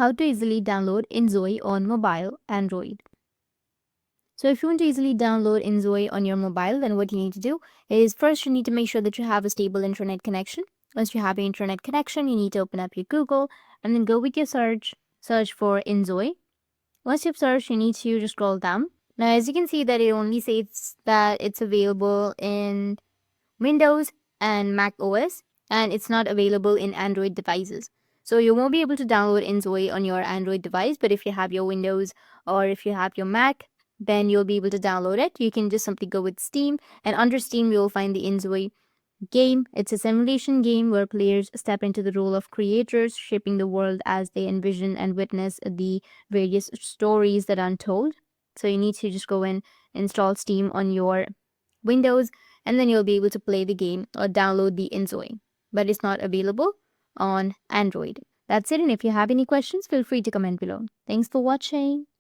How to easily download inZOI on mobile Android. So if you want to easily download inZOI on your mobile, then what you need to do is first you need to make sure that you have a stable internet connection. Once you have your internet connection, you need to open up your Google and then go with your search for inZOI. Once you've searched, you need to just scroll down. Now, as you can see that it only says that it's available in Windows and Mac OS, and it's not available in Android devices. So you won't be able to download inZOI on your Android device, but if you have your Windows or if you have your Mac, then you'll be able to download it. You can just simply go with Steam, and under Steam you'll find the inZOI game. It's a simulation game where players step into the role of creators, shaping the world as they envision and witness the various stories that are untold. So you need to just go and install Steam on your Windows, and then you'll be able to play the game or download the inZOI. But it's not available on Android. That's it, and if you have any questions, feel free to comment below. Thanks for watching.